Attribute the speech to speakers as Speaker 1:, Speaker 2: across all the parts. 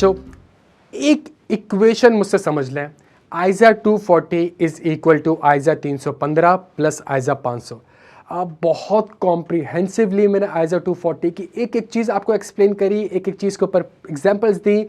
Speaker 1: बच्चों, एक इक्वेशन मुझसे समझ लें, आइजा 240 इज इक्वल टू आइजा 315 प्लस आइजा 500। आप बहुत कॉम्प्रिहेंसिवली मैंने आइजा 240 की एक एक चीज़ आपको एक्सप्लेन करी, एक एक चीज़ के ऊपर एग्जांपल्स दी।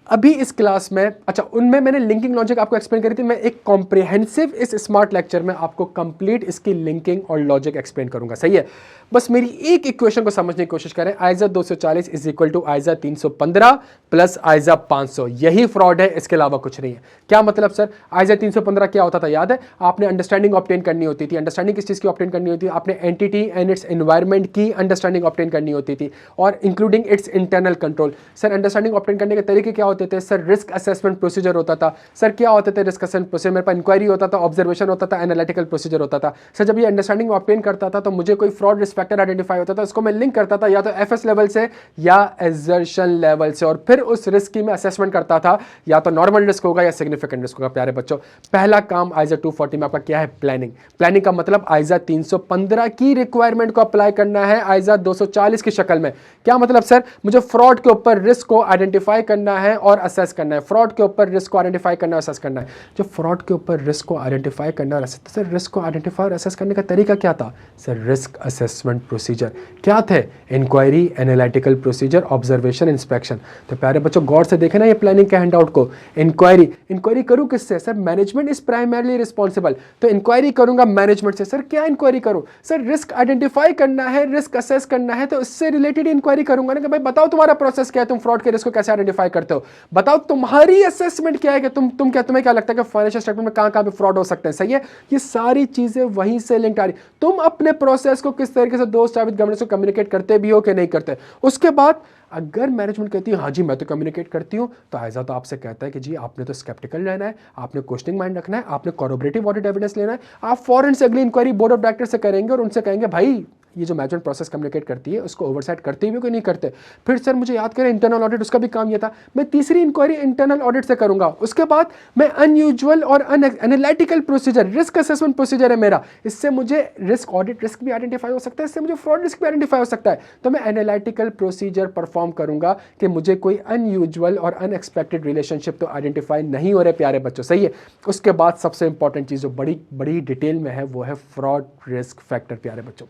Speaker 1: अभी इस क्लास में, अच्छा, उनमें मैंने लिंकिंग लॉजिक आपको एक्सप्लेन करी थी। मैं एक कॉम्प्रिहेंसिव इस स्मार्ट लेक्चर में आपको कंप्लीट इसकी लिंकिंग और लॉजिक एक्सप्लेन करूंगा, सही है। बस मेरी एक इक्वेशन को समझने की कोशिश करें, आइजा 240 इज इक्वल टू आइजा 315 प्लस आइजा 500। यही फ्रॉड है, इसके अलावा कुछ नहीं है। क्या मतलब सर? आइजा 315 क्या होता था याद है? आपने अंडरस्टैंडिंग ऑब्टेन करनी होती थी। अंडरस्टैंडिंग किस चीज़ की ऑब्टेन करनी होती थी? आपने एंटिटी एंड इट्स एनवायरनमेंट की अंडरस्टैंडिंग ऑब्टेन करनी होती थी, और including it's internal control. Sir understanding obtain करने के तरीके क्या होते थे? सर रिस्क असेसमेंट प्रोसीजर होता था। सर क्या होते थे रिस्क असेसमेंट प्रोसीजर? मेरे पास इंक्वायरी होता था, ऑब्जर्वेशन होता था, एनालिटिकल प्रोसीजर होता था। सर जब ये अंडरस्टैंडिंग ऑब्टेन करता था तो मुझे कोई फ्रॉड रिस्क फैक्टर आइडेंटिफाई होता था, उसको मैं लिंक करता था या तो एफएस लेवल से या एजर्शन लेवल से, और फिर उस रिस्क की मैं असेसमेंट करता था, या तो नॉर्मल रिस्क होगा या सिग्निफिकेंट रिस्क होगा। प्यारे बच्चों, पहला काम आइजा 240 में आपका क्या है? प्लानिंग। प्लानिंग का मतलब आइजा 315 की रिक्वायरमेंट को अप्लाई करना है आइजा 240 की शक्ल में। क्या मतलब सर? मुझे फ्रॉड के ऊपर रिस्क को आइडेंटिफाई करना है और असेस करना है। फ्रॉड के ऊपर रिस्क को आइडेंटिफाई करना और असेस करना है। जो फ्रॉड के ऊपर रिस्क को आइडेंटिफाई करना और असेस, तो सर रिस्क को आइडेंटिफाई और असेस करने का तरीका क्या था? सर रिस्क असेसमेंट प्रोसीजर क्या थे? Inquiry, analytical procedure, observation, inspection. तो प्यारे बच्चों गौर से देखें ना ये प्लानिंग के हैंडआउट को। इंक्वायरी करूं किससे? Sir management is primarily responsible, तो इंक्वायरी करूंगा मैनेजमेंट से। सर क्या इंक्वायरी करूं? सर रिस्क आइडेंटिफाई करना है, रिस्क असेस करना है, तो इससे रिलेटेड इंक्वायरी करूंगा ना कि भाई बताओ तुम्हारा प्रोसेस क्या है, तुम फ्रॉड के रिस्क को कैसे आइडेंटिफाई करते हो, बताओ तुम्हारी असेसमेंट क्या है कि तुम्हें क्या लगता है कि फाइनेंशियल स्टेटमेंट में कहां पे फ्रॉड हो सकते हैं, सही है। ये सारी चीजें वहीं से लिंक आ रही। तुम अपने प्रोसेस को किस तरीके से दोस्त विद गवर्नेंस को कम्युनिकेट करते भी हो कि नहीं करते। उसके बाद अगर मैनेजमेंट कहती है हाँ जी मैं तो कम्युनिकेट करती हूं, तो आइजा तो आपसे कहता है कि जी आपने तो स्केप्टिकल रहना है, आपने क्वेश्चनिंग माइंड रखना है, आपने कॉरोबरेटिव ऑडिट एविडेंस लेना है। आप फॉरेन से अगली इंक्वायरी बोर्ड ऑफ डायरेक्टर से करेंगे और उनसे कहेंगे भाई ये जो मैनेजमेंट प्रोसेस कम्युनिकेट करती है उसको ओवरसाइट करते भी हो कि नहीं करते। फिर सर मुझे याद करें इंटरनल ऑडिट, उसका भी काम ये था। मैं तीसरी इंक्वायरी इंटरनल ऑडिट से करूंगा। उसके बाद मैं अनयूजुअल और analytical procedure, risk assessment procedure है मेरा, इससे मुझे रिस्क ऑडिट रिस्क भी आइडेंटिफाई हो सकता है, इससे मुझे फ्रॉड रिस्क भी आइडेंटिफाई हो सकता है। तो मैं एनालिटिकल प्रोसीजर परफॉर्म करूंगा कि मुझे कोई अनयूजुअल और अनएक्सपेक्टेड रिलेशनशिप तो आइडेंटिफाई नहीं हो रहे प्यारे बच्चों, सही है। उसके बाद सबसे इंपॉर्टेंट चीज़ जो बड़ी बड़ी डिटेल में है वो है फ्रॉड रिस्क फैक्टर प्यारे बच्चों।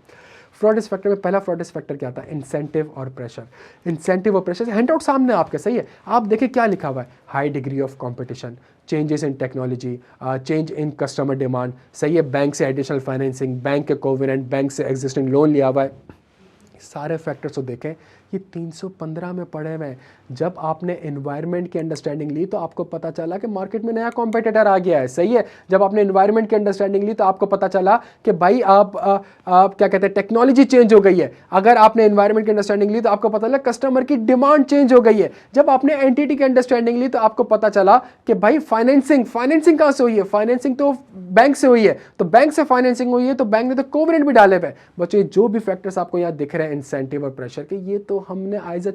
Speaker 1: फ्रॉड रिस्क फैक्टर में पहला फ्रॉड रिस्क फैक्टर क्या था? इंसेंटिव और प्रेशर। इंसेंटिव और प्रेशर, हैंडआउट सामने आपके, सही है। आप देखिए क्या लिखा हुआ है? High degree of competition, changes in technology, change in customer demand, सही है। बैंक से एडिशनल फाइनेंसिंग, बैंक के कोवेनेंट, बैंक से एग्जिस्टिंग लोन लिया हुआ है। सारे फैक्टर्स को देखें, ये 315 में पड़े हुए हैं। जब आपने एनवायरनमेंट की अंडरस्टैंडिंग ली तो आपको पता चला कि मार्केट में नया कॉम्पिटिटर आ गया है, सही है। जब आपने एनवायरनमेंट की अंडरस्टैंडिंग ली तो आपको पता चला कि भाई आप क्या कहते हैं, टेक्नोलॉजी चेंज हो गई है। अगर आपने एनवायरनमेंट की अंडरस्टैंडिंग ली तो आपको पता चला कस्टमर की डिमांड चेंज हो गई है। जब आपने एंटिटी की अंडरस्टैंडिंग ली तो आपको पता चला कि भाई फाइनेंसिंग कहाँ से हुई है? फाइनेंसिंग तो बैंक से हुई है, तो बैंक से फाइनेंसिंग हुई है तो बैंक ने तो कोवेनेंट भी डाले हुए। बच्चों जो भी फैक्टर्स आपको यहाँ दिख रहे हैं इंसेंटिव और प्रेशर के, ये तो हमने आइजा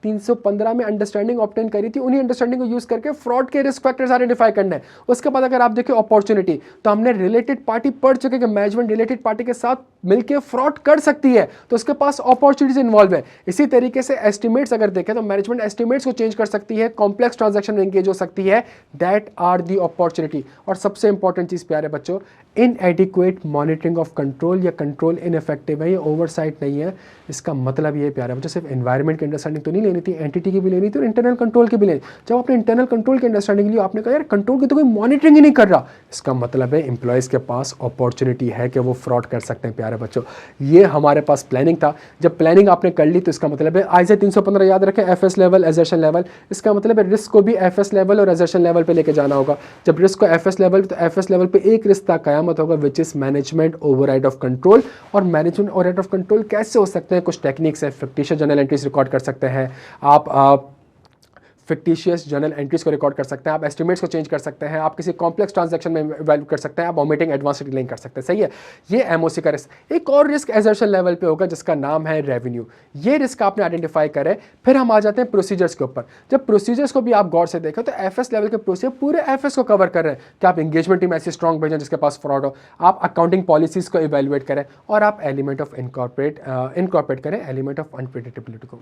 Speaker 1: 315 में अंडरस्टैंडिंग ऑब्टेन करी थी। उन्हीं अंडरस्टैंडिंग को यूज करके फ्रॉड के रिस्क फैक्टर्स आइडेंटिफाई करना है। उसके बाद अगर आप देखिए अपॉर्चुनिटी, तो हमने रिलेटेड पार्टी पढ़ चुके कि मैनेजमेंट रिलेटेड पार्टी के साथ मिलकर फ्रॉड कर सकती है, तो उसके पास अपॉर्चुनिटीज इन्वॉल्व है। इसी तरीके से एस्टिमेट्स अगर देखें तो मैनेजमेंट एस्टिमेट्स को चेंज कर सकती है, कॉम्प्लेक्स ट्रांजैक्शन में एंगेज हो सकती है। That are the opportunity. और सबसे इंपॉर्टेंट चीज प्यारे बच्चों, इनएडिक्वेट मॉनिटरिंग ऑफ कंट्रोल, या कंट्रोल इनइफेक्टिव है, ये ओवरसाइट नहीं है। इसका मतलब ये प्यारे बच्चों सिर्फ एनवायरनमेंट की अंडरस्टैंडिंग तो नहीं लेनी थी, एंटिटी की भी लेनी थी और इंटरनल कंट्रोल की भी लेनी। जब आपने इंटरनल कंट्रोल की अंडरस्टैंडिंग ली, आपने कहा यार कंट्रोल की तो कोई मॉनिटरिंग ही नहीं कर रहा, इसका मतलब है एम्प्लॉयज के पास अपॉर्चुनिटी है कि वो फ्रॉड कर सकते हैं प्यारे बच्चों। ये हमारे पास प्लानिंग था। जब प्लानिंग आपने कर ली तो इसका मतलब है आइजा 315 याद रखें, एफएस लेवल, एजर्शन लेवल। इसका मतलब है रिस्क को भी एफएस लेवल और एजर्शन लेवल पे लेके जाना होगा। जब रिस्क को एफएस लेवल, तो एफएस लेवल पे एक रिश्ता कयामत होगा, which is management override of control. और मैनेजमेंट ओवरराइड ऑफ कंट्रोल कैसे हो सकते हैं? कुछ टेक्निक्स है। फिक्टिशियस जर्नल एंट्रीज रिकॉर्ड कर सकते हैं आप फिक्टिशियस जर्नल एंट्रीज को रिकॉर्ड कर सकते हैं, आप एस्टिमेट्स को चेंज कर सकते हैं, आप किसी कॉम्प्लेक्स ट्रांजैक्शन में वैल्यू कर सकते हैं, आप ओमिटिंग एडवांस डिलेइंग कर सकते हैं, सही है। ये एमओसी का रिस्क। एक और रिस्क एजर्शन लेवल पे होगा जिसका नाम है रेवेन्यू। ये रिस्क आपने आइडेंटिफाई करे। फिर हम आ जाते हैं प्रोसीजर्स के ऊपर। जब प्रोसीजर्स को भी आप गौर से देखें तो एफएस लेवल के प्रोसीजर पूरे एफएस को कवर कर रहे हैं कि आप एंगेजमेंट टीम ऐसी स्ट्रॉन्ग भेजें जिसके पास फ्रॉड हो, आप अकाउंटिंग पॉलिसीज को इवेल्युएट करें, और आप एलिमेंट ऑफ इनकॉर्पोरेट करें एलिमेंट ऑफ अनप्रेडिक्टेबिलिटी को।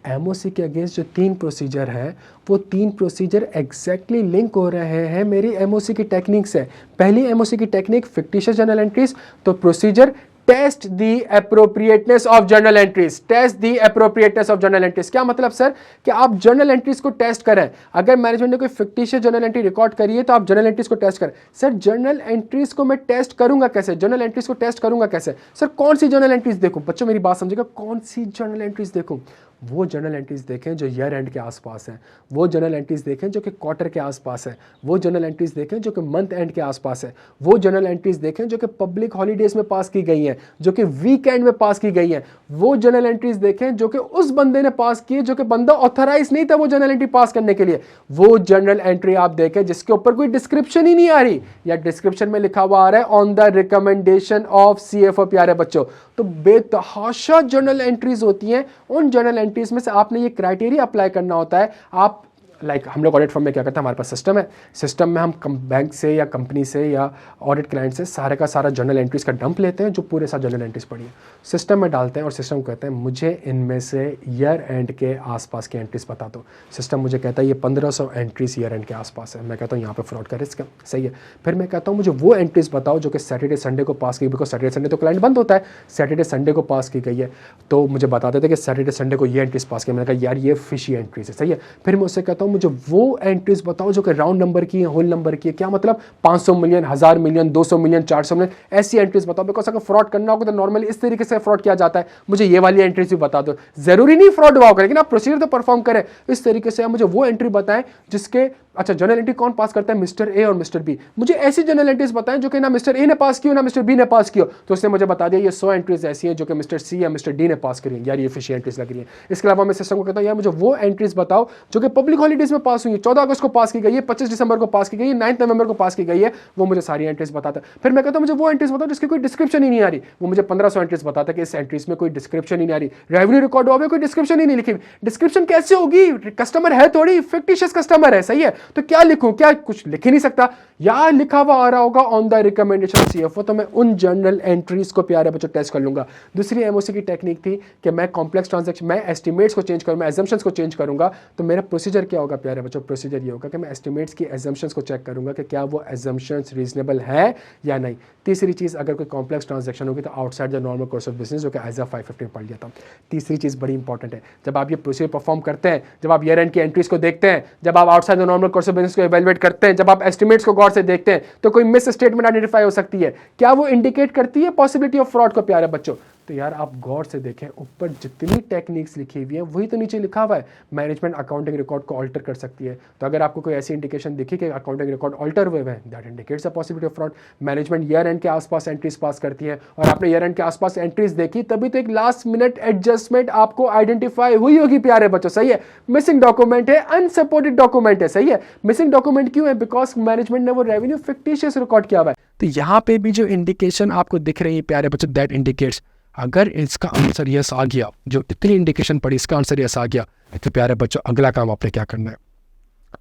Speaker 1: एमओसी के अगेंस्ट जो 3 प्रोसीजर है वो 3 प्रोसीजर एग्जैक्टली लिंक हो रहे हैं मेरी एमओसी की टेक्निक से। पहली एमओसी की टेक्निक फिक्टिशियस जर्नल एंट्रीज, तो procedure test the appropriateness of journal entries. Test the appropriateness of journal entries क्या मतलब सर कि आप जर्नल एंट्रीज को टेस्ट करें। अगर मैनेजमेंट ने कोई फिक्टिशियस जर्नल एंट्री रिकॉर्ड करी है तो आप जर्नल एंट्रीज को टेस्ट करें। सर जर्नल एंट्रीज को मैं टेस्ट करूंगा कैसे, जर्नल एंट्रीज को टेस्ट करूंगा कैसे सर, कौन सी जर्नल एंट्रीज देखूं? बच्चों मेरी बात समझिएगा, कौन सी जर्नल एंट्रीज देखूं? वो जर्नल एंट्रीज देखें जो ईयर एंड के आसपास है, वो जर्नल एंट्रीज देखें जो कि क्वार्टर के आसपास है, वो जर्नल एंट्रीज देखें जो कि मंथ एंड के आसपास है, वो जर्नल एंट्रीज देखें जो कि पब्लिक हॉलीडेज में पास की गई हैं, जो कि वीकेंड में पास की गई हैं, वो जर्नल एंट्रीज देखें जो कि उस बंदे ने पास की जो कि बंदा ऑथराइज नहीं था वो जर्नल एंट्री पास करने के लिए। वो जर्नल एंट्री आप देखें जिसके ऊपर कोई डिस्क्रिप्शन ही नहीं आ रही या डिस्क्रिप्शन में लिखा हुआ आ रहा है on the recommendation of CFO. प्यारे बच्चों, तो बेतहाशा जर्नल एंट्रीज होती हैं। उन जर्नल एंट्रीज में से आपने ये क्राइटेरिया अप्लाई करना होता है। आप हम लोग ऑडिट फर्म में क्या करते हैं, हमारे पास सिस्टम है, सिस्टम में हम बैंक से या कंपनी से या ऑडिट क्लाइंट से सारे का सारा जर्नल एंट्रीज का डंप लेते हैं जो पूरे साथ जर्नल एंट्रीज पड़ी है, सिस्टम में डालते हैं और सिस्टम कहते हैं मुझे इनमें से ईयर एंड के आसपास की एंट्रीज बता दो। सिस्टम मुझे कहता है ये 1500 एंट्रीज ईयर एंड के आसपास है। मैं कहता हूँ यहाँ पे फ्रॉड का रिस्क है, सही है। फिर मैं कहता हूँ मुझे वो एंट्रीज बताओ जो कि सैटरडे संडे को पास की, बिकॉज सैटरडे संडे तो क्लाइंट बंद होता है, सैटरडे संडे को पास की गई है, तो मुझे बता देते कि सैटरडे संडे को ये एंट्रीज पास की। मैंने कहा यार ये फिशी एंट्रीज है, सही है। फिर मैं उससे कहता हूँ मुझे वो एंट्रीज बताओ जो कि राउंड नंबर की है, होल नंबर की है। क्या मतलब 500 मिलियन, 1000 मिलियन, 200 मिलियन, 400 मिलियन, ऐसी एंट्रीज बताओ। बिकॉज अगर फ्रॉड करना होगा तो नॉर्मली इस तरीके से फ्रॉड किया जाता है, मुझे ये वाली एंट्रीज भी बता दो। जरूरी नहीं फ्रॉड हुआ होगा, लेकिन आप प्रोसीजर तो परफॉर्म करें इस तरीके से। मुझे वो एंट्री बताएं जिसके, अच्छा जर्नल एंट्री कौन पास करता है, मिस्टर ए और मिस्टर बी। मुझे ऐसी जर्नल एंट्रीज बताएं जो कि ना मिस्टर ए ने पास की हो ना मिस्टर बी ने पास की हो। तो उसने मुझे बता दिया ये 100 एंट्रीज ऐसी हैं जो कि मिस्टर सी या मिस्टर डी ने पास करी है, यार ये फिशी एंट्रीज लग रही है। इसके अलावा मैं सिस्टम को कहता हूँ यार मुझे वो एंट्रीज बताओ जो कि पब्लिक हॉलीडेज में पास हुई है, 14 अगस्त को पास की गई है, 25 दिसंबर को पास की गई है, 9 नवंबर को पास की गई है, वो मुझे सारी एंट्रीज बताता है। फिर मैं कहता हूँ मुझे वो एंट्रीज बताओ जिसकी कोई डिस्क्रिप्शन ही नहीं आ रही। वो मुझे 1500 एंट्रीज बताता है कि इस एंट्रीज में कोई डिस्क्रिप्शन ही नहीं आ रही, रेवेन्यू रिकॉर्ड हुआ कोई डिस्क्रिप्शन ही नहीं लिखी। डिस्क्रिप्शन कैसे होगी, कस्टमर है थोड़ी, फिक्टिशियस कस्टमर है, सही है, तो क्या लिखूं, क्या कुछ लिख ही नहीं सकता। या लिखा हुआ आ रहा होगा on the recommendation of CFO, तो मैं उन जर्नल एंट्रीज को प्यारे बच्चों टेस्ट कर लूंगा। दूसरी एमओसी की टेक्निक थी कि मैं कॉम्प्लेक्स ट्रांजैक्शन, मैं एस्टिमेट्स को चेंज करूँ, मैं एजम्पशंस को चेंज करूंगा। तो मेरा प्रोसीजर क्या होगा प्यारे बच्चों, प्रोसीजर ये होगा कि मैं एस्टिमेट्स की एजम्पशंस को चेक करूंगा कि क्या वो एजम्पशंस रीजनेबल है या नहीं। तीसरी चीज़, अगर कोई कॉम्प्लेक्स ट्रांजैक्शन होगी तो outside the normal course of business, जो कि ISA 550 पढ़ लिया था। तीसरी चीज़ बड़ी इंपॉर्टेंट है, जब आप ये प्रोसीजर परफॉर्म करते हैं, जब आप ईयर एंड की एंट्रीज को देखते हैं, जब आप outside the normal course of business को इवैल्यूएट करते हैं, जब आप एस्टिमेट्स को गौर से देखते हैं, तो कोई मिस स्टेटमेंट आइडेंटिफाई हो सकती है। क्या वो इंडिकेट करती है पॉसिबिलिटी ऑफ फ्रॉड को प्यारे बच्चों? तो यार आप गौर से देखें, ऊपर जितनी टेक्निक्स लिखी हुई है वही तो नीचे लिखा हुआ है। मैनेजमेंट अकाउंटिंग रिकॉर्ड को ऑल्टर कर सकती है, तो अगर आपको कोई ऐसी इंडिकेशन दिखी कि अकाउंटिंग रिकॉर्ड ऑल्टर हुए हैं, that indicates a possibility of fraud. Management year and के आसपास एंट्रीज पास करती है और आपने ईयर एंड के आसपास एंट्रीज देखी, तभी तो एक लास्ट मिनट एडजस्टमेंट आपको आइडेंटिफाई हुई होगी प्यारे बच्चों, सही है। मिसिंग डॉक्यूमेंट है, अनसपोर्टेड डॉक्यूमेंट है, सही है। मिसिंग डॉक्यूमेंट क्यों है? बिकॉज मैनेजमेंट ने वो रेवेन्यू फिक्टिशियस रिकॉर्ड किया हुआ है। तो यहाँ पे भी जो इंडिकेशन आपको दिख रही है प्यारे बच्चों, दैट इंडिकेट्स, अगर इसका आंसर यस आ गया, जो इतनी इंडिकेशन पड़ी इसका आंसर यस आ गया, तो प्यारे बच्चों अगला काम आपने क्या करना है?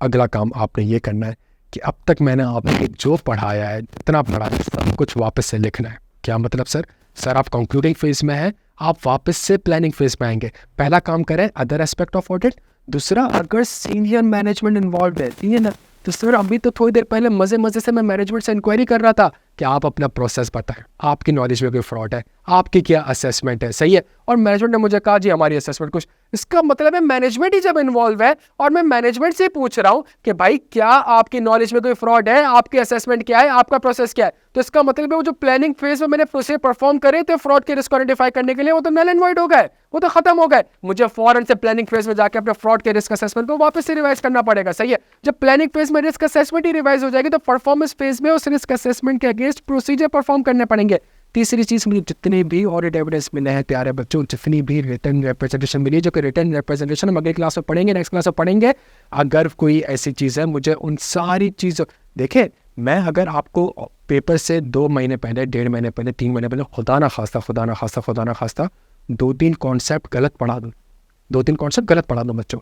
Speaker 1: अगला काम आपने ये करना है कि अब तक मैंने आपको जो पढ़ाया है, जितना पढ़ा है, सब कुछ वापस से लिखना है। क्या मतलब सर? सर आप कंक्लूडिंग फेज में हैं, आप वापस से प्लानिंग फेज में आएंगे। पहला काम करें अदर एस्पेक्ट ऑफ ऑडिट। दूसरा, अगर सीनियर मैनेजमेंट इन्वॉल्व है, ठीक है ना, तो सर अभी तो थोड़ी देर पहले मजे मजे से मैं मैनेजमेंट से इंक्वायरी कर रहा था कि आप अपना प्रोसेस बताएं, आपकी नॉलेज में कोई फ्रॉड है, आपकी क्या असेसमेंट है, सही है। और मैनेजमेंट ने मुझे कहा जी हमारी असेसमेंट कुछ, इसका मतलब है मैनेजमेंट ही जब इन्वॉल्व है और मैं मैनेजमेंट से पूछ रहा हूं कि भाई क्या आपकी नॉलेज में कोई फ्रॉड है, आपकी असेसमेंट क्या है, आपका प्रोसेस क्या है, तो इसका मतलब है वो जो प्लानिंग फेज में मैंने प्रोसेस परफॉर्म करे थे फ्रॉड के रिस्क आइडेंटिफाई करने के लिए, वो तो नल एंड वॉइड हो गए, वो तो खत्म हो गए। मुझे फौरन से प्लानिंग फेज में जाकर अपने फ्रॉड के रिस्क असेसमेंट को वापस से रिवाइज करना पड़ेगा, सही है। जब प्लानिंग फेज में रिस्क असेसमेंट ही रिवाइज हो जाएगी तो परफॉर्मेंस फेज में उस रिस्क असेसमेंट के अगेंस्ट प्रोसीजर परफॉर्म करने पड़ेंगे। तीसरी चीज, मुझे जितने भी ऑडिट एविडेंस मिले हैं प्यारे बच्चों, जितनी भी रिटर्न रिप्रेजेंटेशन मिली, जो कि रिटर्न रिप्रेजेंटेशन हम अगली क्लास में पढ़ेंगे, नेक्स्ट क्लास में पढ़ेंगे, अगर कोई ऐसी चीज़ है मुझे उन सारी चीज़ों, देखिए मैं अगर आपको पेपर से 2 महीने पहले, 1.5 महीने पहले, 3 महीने पहले खुदा ना खास्ता 2-3 कॉन्सेप्ट गलत पढ़ा दूँ, 2-3 कॉन्सेप्ट गलत पढ़ा दूँ बच्चों,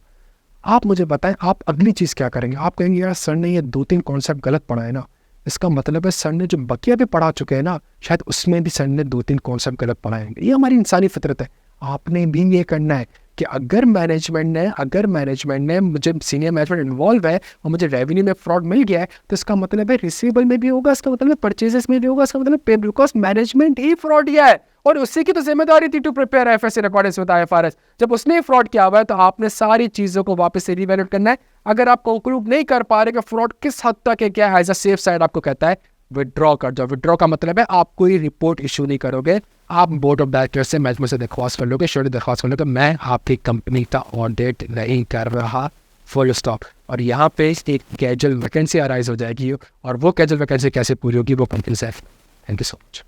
Speaker 1: आप मुझे बताएं आप अगली चीज़ क्या करेंगे? आप कहेंगे यार सर ने ये 2-3 कॉन्सेप्ट गलत पढ़ाए ना, इसका मतलब है सर ने जो बकिया भी पढ़ा चुके हैं ना, शायद उसमें भी सर ने 2-3 कॉन्सेप्ट गलत पढ़ाएंगे। ये हमारी इंसानी फितरत है, आपने भी ये करना है
Speaker 2: कि अगर मैनेजमेंट ने मुझे सीनियर मैनेजमेंट इन्वॉल्व है और मुझे रेवेन्यू में फ्रॉड मिल गया है, तो इसका मतलब है रिसीवेबल में भी होगा, इसका मतलब है परचेजेस में भी होगा, इसका मतलब पे, बिकॉज मैनेजमेंट ही फ्रॉड किया है और उसी की तो जिम्मेदारी थी to prepare FS in accordance with IFRS. जब उसने फ्रॉड किया हुआ है तो आपने सारी चीजों को वापस से रिवैल्यूएट करना है। अगर आप कंक्लूड नहीं कर पा रहे कि फ्रॉड किस हद तक है, क्या है, एज अ सेफ साइड आपको कहता है विड्रॉ कर जाओ। विड्रॉ का मतलब है आप कोई रिपोर्ट इशू नहीं करोगे, आप बोर्ड ऑफ डायरेक्टर से मैनेजमेंट से दरख्वास्त कर लोगे, श्योरिटी दरख्वास्त कर लोगे, मैं आपकी कंपनी का ऑडिट नहीं कर रहा, फुल स्टॉप। और यहाँ पे एक कैजुअल वैकेंसी अराइज हो जाएगी और वो कैजुअल वैकेंसी कैसे पूरी होगी वो कंपनी से। Thank you so much.